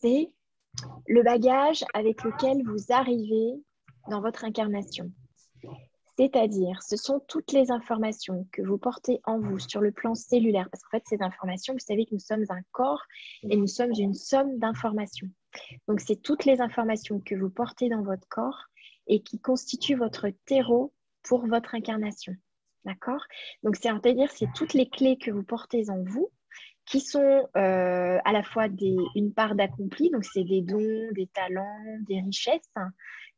c'est le bagage avec lequel vous arrivez dans votre incarnation. C'est-à-dire, ce sont toutes les informations que vous portez en vous sur le plan cellulaire. Parce qu'en fait, ces informations, vous savez que nous sommes un corps et nous sommes une somme d'informations. Donc, c'est toutes les informations que vous portez dans votre corps et qui constituent votre terreau pour votre incarnation. D'accord? Donc, c'est-à-dire, c'est toutes les clés que vous portez en vous qui sont à la fois une part d'accompli, donc c'est des dons, des talents, des richesses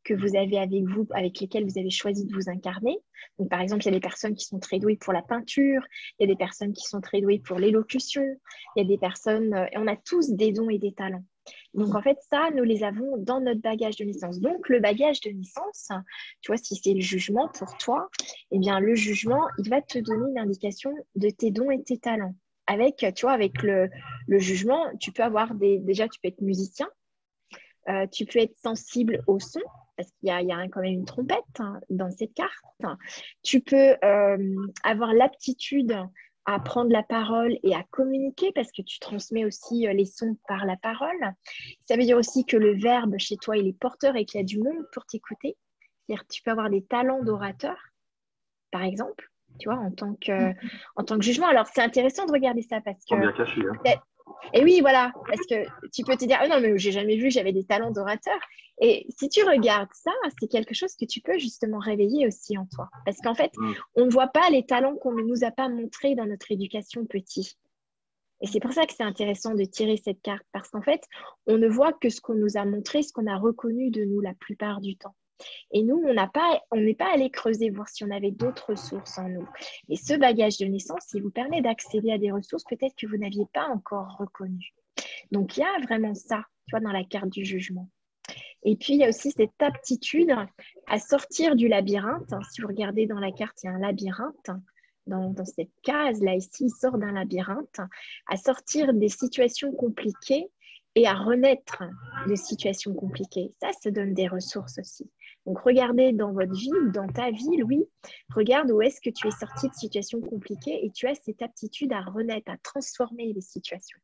que vous avez avec vous, avec lesquelles vous avez choisi de vous incarner. Donc, par exemple, il y a des personnes qui sont très douées pour la peinture, il y a des personnes qui sont très douées pour l'élocution, il y a des personnes, et on a tous des dons et des talents. Donc, en fait, ça, nous les avons dans notre bagage de naissance. Donc, le bagage de naissance, tu vois, si c'est le jugement pour toi, eh bien, le jugement, il va te donner une indication de tes dons et tes talents. Avec, tu vois, avec le jugement, tu peux avoir déjà, tu peux être musicien, tu peux être sensible au son, parce qu'il y a quand même une trompette dans cette carte. Tu peux avoir l'aptitude à prendre la parole et à communiquer, parce que tu transmets aussi les sons par la parole. Ça veut dire aussi que le verbe chez toi, il est porteur et qu'il y a du monde pour t'écouter. C'est-à-dire que tu peux avoir des talents d'orateur, par exemple, tu vois, en tant que jugement. Alors, c'est intéressant de regarder ça parce que... Bien caché, hein. Et oui, voilà, parce que tu peux te dire, ah non, mais j'ai jamais vu, j'avais des talents d'orateur. Et si tu regardes ça, c'est quelque chose que tu peux justement réveiller aussi en toi. Parce qu'en fait, on ne voit pas les talents qu'on ne nous a pas montrés dans notre éducation petit. Et c'est pour ça que c'est intéressant de tirer cette carte, parce qu'en fait, on ne voit que ce qu'on nous a montré, ce qu'on a reconnu de nous la plupart du temps. Et nous, on n'est pas allé creuser, voir si on avait d'autres ressources en nous. Et ce bagage de naissance, il vous permet d'accéder à des ressources peut-être que vous n'aviez pas encore reconnues. Donc, il y a vraiment ça, tu vois, dans la carte du jugement. Et puis, il y a aussi cette aptitude à sortir du labyrinthe. Si vous regardez dans la carte, il y a un labyrinthe. Dans cette case-là, ici, il sort d'un labyrinthe, à sortir des situations compliquées et à renaître de situations compliquées. Ça donne des ressources aussi. Donc, regardez dans votre vie, dans ta vie, Louis, regarde où est-ce que tu es sorti de situations compliquées et tu as cette aptitude à renaître, à transformer les situations.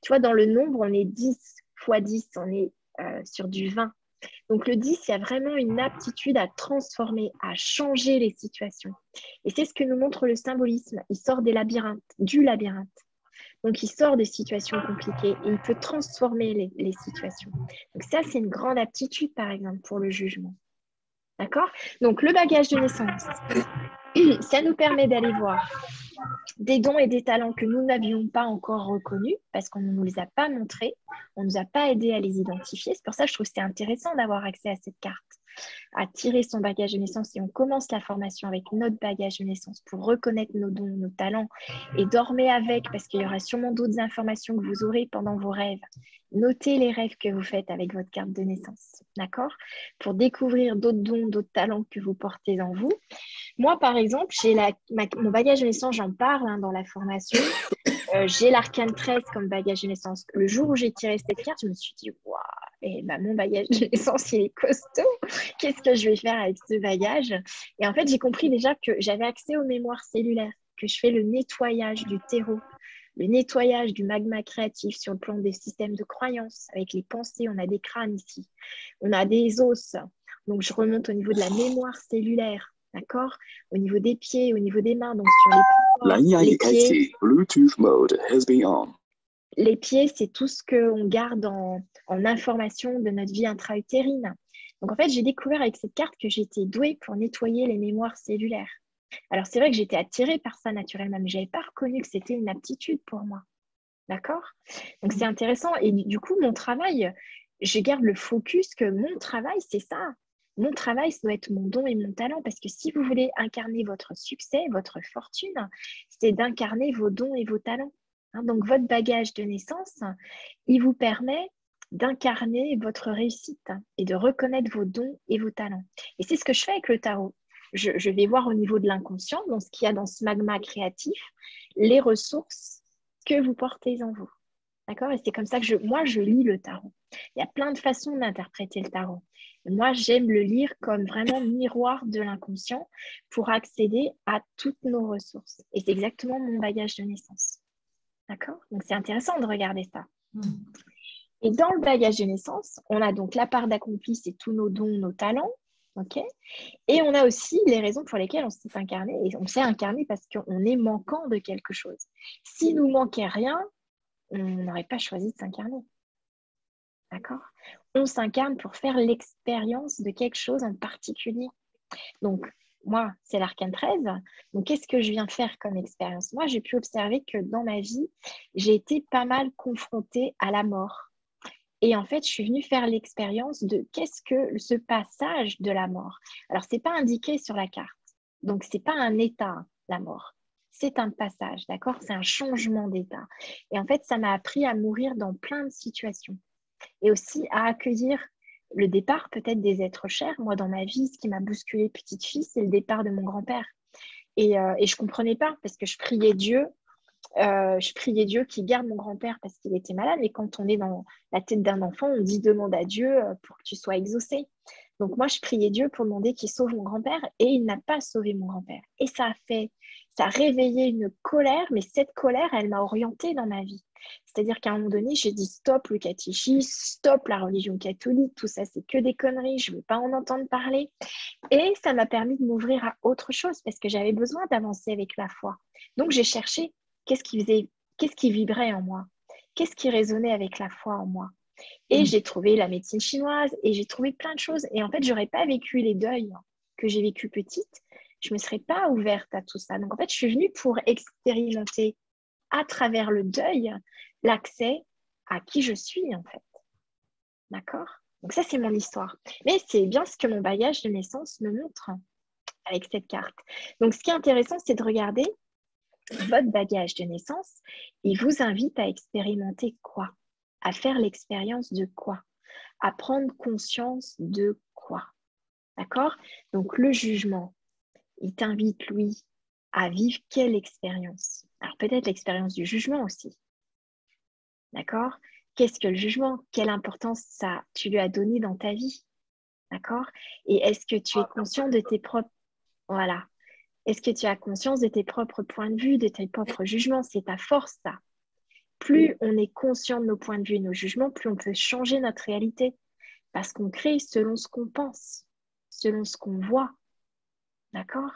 Tu vois, dans le nombre, on est 10 fois 10, on est sur du 20. Donc, le 10, il y a vraiment une aptitude à transformer, à changer les situations. Et c'est ce que nous montre le symbolisme. Il sort des labyrinthes, du labyrinthe. Donc, il sort des situations compliquées et il peut transformer les situations. Donc, ça, c'est une grande aptitude, par exemple, pour le jugement. D'accord? Donc, le bagage de naissance, ça nous permet d'aller voir des dons et des talents que nous n'avions pas encore reconnus parce qu'on ne nous les a pas montrés, on ne nous a pas aidés à les identifier. C'est pour ça que je trouve que c'est intéressant d'avoir accès à cette carte, à tirer son bagage de naissance et on commence la formation avec notre bagage de naissance pour reconnaître nos dons, nos talents et dormez avec parce qu'il y aura sûrement d'autres informations que vous aurez pendant vos rêves. Notez les rêves que vous faites avec votre carte de naissance, d'accord? Pour découvrir d'autres dons, d'autres talents que vous portez en vous. Moi, par exemple, j'ai mon bagage de naissance, j'en parle dans la formation. J'ai l'arcane 13 comme bagage de naissance. Le jour où j'ai tiré cette carte, je me suis dit, waouh, et mon bagage de naissance, il est costaud. Qu'est-ce que je vais faire avec ce bagage? Et en fait, j'ai compris déjà que j'avais accès aux mémoires cellulaires, que je fais le nettoyage du terreau, le nettoyage du magma créatif sur le plan des systèmes de croyances, avec les pensées. On a des crânes ici, on a des os. Donc, je remonte au niveau de la mémoire cellulaire. D'accord? Au niveau des pieds, au niveau des mains, donc sur les pieds. Bluetooth mode has been on. Les pieds, c'est tout ce qu'on garde en information de notre vie intra-utérine. Donc, en fait, j'ai découvert avec cette carte que j'étais douée pour nettoyer les mémoires cellulaires. Alors, c'est vrai que j'étais attirée par ça naturellement, mais je n'avais pas reconnu que c'était une aptitude pour moi. D'accord? Donc, c'est intéressant. Et du coup, mon travail, je garde le focus que mon travail, c'est ça. Mon travail, ça doit être mon don et mon talent. Parce que si vous voulez incarner votre succès, votre fortune, c'est d'incarner vos dons et vos talents. Donc, votre bagage de naissance, il vous permet d'incarner votre réussite et de reconnaître vos dons et vos talents. Et c'est ce que je fais avec le tarot. Je vais voir au niveau de l'inconscient, dans ce qu'il y a dans ce magma créatif, les ressources que vous portez en vous. D'accord? Et c'est comme ça que moi, je lis le tarot. Il y a plein de façons d'interpréter le tarot. Et moi, j'aime le lire comme vraiment miroir de l'inconscient pour accéder à toutes nos ressources. Et c'est exactement mon bagage de naissance. D'accord? Donc, c'est intéressant de regarder ça. Et dans le bagage de naissance, on a donc la part d'accompli, c'est tous nos dons, nos talents. OK? Et on a aussi les raisons pour lesquelles on s'est incarné. Et on s'est incarné parce qu'on est manquant de quelque chose. S'il nous manquait rien, on n'aurait pas choisi de s'incarner. D'accord? On s'incarne pour faire l'expérience de quelque chose en particulier. Donc, moi, c'est l'arcane 13. Donc, qu'est-ce que je viens faire comme expérience? Moi, j'ai pu observer que dans ma vie, j'ai été pas mal confrontée à la mort. Et en fait, je suis venue faire l'expérience de qu'est-ce que ce passage de la mort. Alors, ce n'est pas indiqué sur la carte. Donc, ce n'est pas un état, la mort. C'est un passage, d'accord? C'est un changement d'état. Et en fait, ça m'a appris à mourir dans plein de situations. Et aussi à accueillir le départ peut-être des êtres chers. Moi, dans ma vie, ce qui m'a bousculée petite fille, c'est le départ de mon grand-père. Et je ne comprenais pas parce que je priais Dieu qu'il garde mon grand-père parce qu'il était malade. Et quand on est dans la tête d'un enfant, on dit demande à Dieu pour que tu sois exaucé. Donc moi, je priais Dieu pour demander qu'il sauve mon grand-père et il n'a pas sauvé mon grand-père. Et ça a réveillé une colère, mais cette colère, elle m'a orientée dans ma vie. C'est-à-dire qu'à un moment donné, j'ai dit stop le catéchisme, stop la religion catholique, tout ça, c'est que des conneries, je ne veux pas en entendre parler. Et ça m'a permis de m'ouvrir à autre chose parce que j'avais besoin d'avancer avec la foi. Donc j'ai cherché qu'est-ce qui vibrait en moi, qu'est-ce qui résonnait avec la foi en moi. Et j'ai trouvé la médecine chinoise et j'ai trouvé plein de choses. Et en fait, je n'aurais pas vécu les deuils que j'ai vécu petite. Je ne me serais pas ouverte à tout ça. Donc, en fait, je suis venue pour expérimenter à travers le deuil l'accès à qui je suis, en fait. D'accord? Donc, ça, c'est mon histoire. Mais c'est bien ce que mon bagage de naissance me montre avec cette carte. Donc, ce qui est intéressant, c'est de regarder votre bagage de naissance. Il vous invite à expérimenter quoi? À faire l'expérience de quoi? À prendre conscience de quoi? D'accord? Donc, le jugement, il t'invite, Louis, à vivre quelle expérience? Alors, peut-être l'expérience du jugement aussi. D'accord? Qu'est-ce que le jugement? Quelle importance ça tu lui as donné dans ta vie? D'accord? Et est-ce que tu es conscient de tes propres... Voilà. Est-ce que tu as conscience de tes propres points de vue, de tes propres jugements? C'est ta force, ça. Plus on est conscient de nos points de vue et nos jugements, plus on peut changer notre réalité. Parce qu'on crée selon ce qu'on pense, selon ce qu'on voit. D'accord?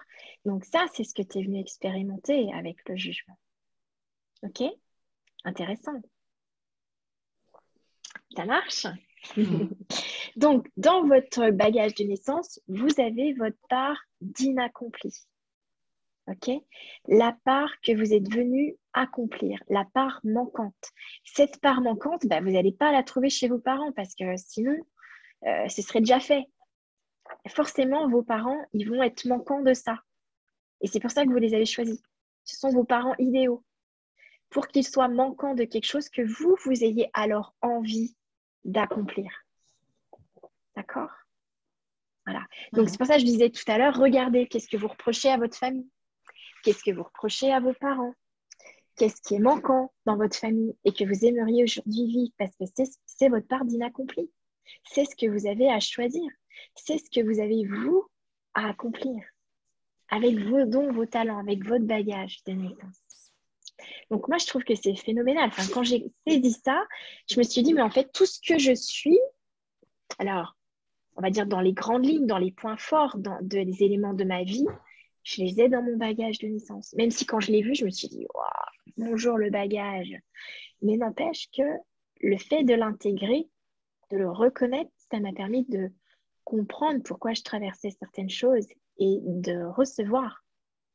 Donc ça, c'est ce que tu es venu expérimenter avec le jugement. OK? Intéressant. Ça marche? Donc, dans votre bagage de naissance, vous avez votre part d'inaccompli. OK? La part que vous êtes venu accomplir, la part manquante. Cette part manquante, bah, vous n'allez pas la trouver chez vos parents parce que sinon, ce serait déjà fait. Forcément, vos parents, ils vont être manquants de ça. Et c'est pour ça que vous les avez choisis. Ce sont vos parents idéaux. Pour qu'ils soient manquants de quelque chose que vous, vous ayez alors envie d'accomplir. D'accord? Voilà. Donc, c'est pour ça que je disais tout à l'heure, regardez qu'est-ce que vous reprochez à votre famille. Qu'est-ce que vous reprochez à vos parents? Qu'est-ce qui est manquant dans votre famille et que vous aimeriez aujourd'hui vivre parce que c'est votre part d'inaccompli. C'est ce que vous avez à choisir. C'est ce que vous avez, vous, à accomplir avec vos dons, vos talents, avec votre bagage de naissance. Donc, moi, je trouve que c'est phénoménal. Enfin, quand j'ai saisi ça, je me suis dit, mais en fait, tout ce que je suis, alors, on va dire dans les grandes lignes, dans les points forts, des éléments de ma vie, je les ai dans mon bagage de naissance. Même si quand je l'ai vu, je me suis dit, wow, bonjour le bagage. Mais n'empêche que le fait de l'intégrer, de le reconnaître, ça m'a permis de comprendre pourquoi je traversais certaines choses et de recevoir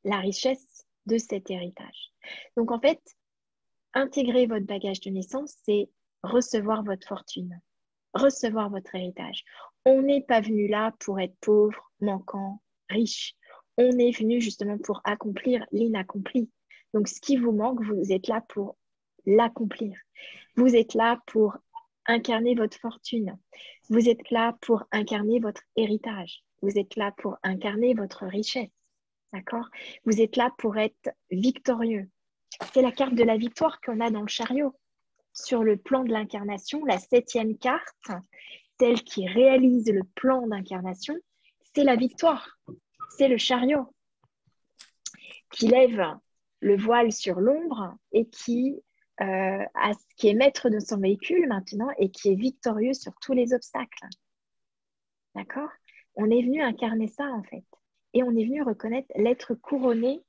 la richesse de cet héritage. Donc en fait, intégrer votre bagage de naissance, c'est recevoir votre fortune, recevoir votre héritage. On n'est pas venu là pour être pauvre, manquant, riche. On est venu justement pour accomplir l'inaccompli. Donc ce qui vous manque, vous êtes là pour l'accomplir. Vous êtes là pour incarner votre fortune. Vous êtes là pour incarner votre héritage. Vous êtes là pour incarner votre richesse. D'accord? Vous êtes là pour être victorieux. C'est la carte de la victoire qu'on a dans le chariot. Sur le plan de l'incarnation, la 7e carte, celle qui réalise le plan d'incarnation, c'est la victoire. C'est le chariot qui lève le voile sur l'ombre et qui qui est maître de son véhicule maintenant et qui est victorieux sur tous les obstacles. D'accord? On est venu incarner ça, en fait. Et on est venu reconnaître l'être couronné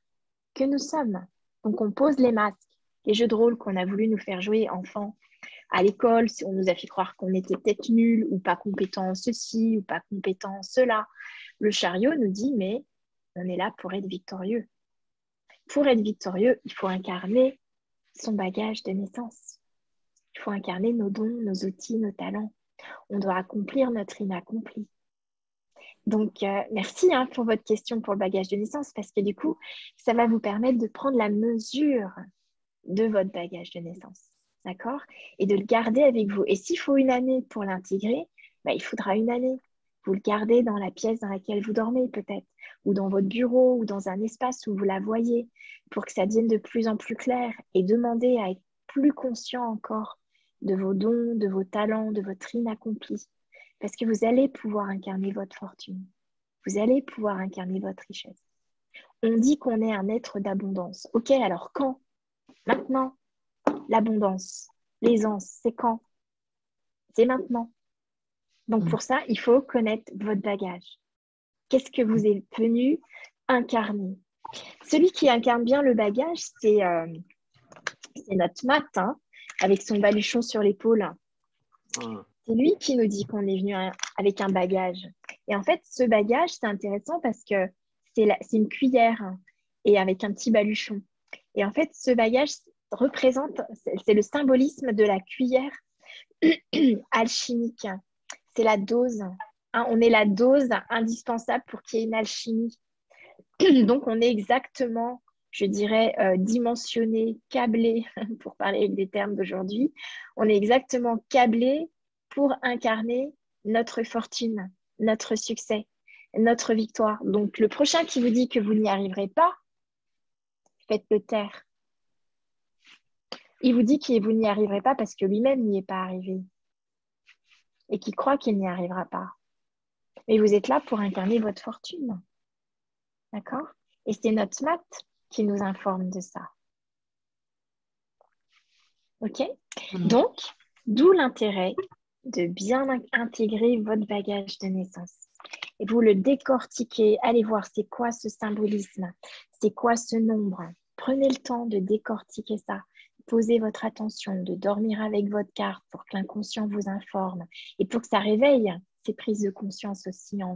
que nous sommes. Donc, on pose les masques. Les jeux de rôle qu'on a voulu nous faire jouer enfants à l'école, si on nous a fait croire qu'on était peut-être nuls ou pas compétents en ceci ou pas compétents en cela. Le chariot nous dit, mais on est là pour être victorieux. Pour être victorieux, il faut incarner son bagage de naissance. Il faut incarner nos dons, nos outils, nos talents. On doit accomplir notre inaccompli. Donc, merci pour votre question pour le bagage de naissance parce que du coup, ça va vous permettre de prendre la mesure de votre bagage de naissance. D'accord? Et de le garder avec vous. Et s'il faut une année pour l'intégrer, il faudra une année. Vous le gardez dans la pièce dans laquelle vous dormez peut-être, ou dans votre bureau, ou dans un espace où vous la voyez, pour que ça devienne de plus en plus clair et demandez à être plus conscient encore de vos dons, de vos talents, de votre inaccompli. Parce que vous allez pouvoir incarner votre fortune. Vous allez pouvoir incarner votre richesse. On dit qu'on est un être d'abondance. Ok, alors quand? Maintenant. L'abondance, l'aisance, c'est quand? C'est maintenant. Donc pour ça, il faut connaître votre bagage. Qu'est-ce que vous êtes venu incarner? Celui qui incarne bien le bagage, c'est notre Matt, avec son baluchon sur l'épaule. C'est lui qui nous dit qu'on est venu avec un bagage. Et en fait, ce bagage, c'est intéressant parce que c'est une cuillère et avec un petit baluchon. Et en fait, ce bagage représente, c'est le symbolisme de la cuillère alchimique. C'est la dose. On est la dose indispensable pour qu'il y ait une alchimie. Donc, on est exactement, je dirais, dimensionné, câblé, pour parler avec des termes d'aujourd'hui. On est exactement câblé pour incarner notre fortune, notre succès, notre victoire. Donc, le prochain qui vous dit que vous n'y arriverez pas, faites-le taire. Il vous dit que vous n'y arriverez pas parce que lui-même n'y est pas arrivé et qu'il croit qu'il n'y arrivera pas. Mais vous êtes là pour incarner votre fortune. D'accord? Et c'est notre Matt qui nous informe de ça. OK? Donc, d'où l'intérêt de bien intégrer votre bagage de naissance. Et vous le décortiquez, allez voir c'est quoi ce symbolisme, c'est quoi ce nombre. Prenez le temps de décortiquer ça. Posez votre attention, de dormir avec votre carte pour que l'inconscient vous informe et pour que ça réveille ces prises de conscience aussi en vous.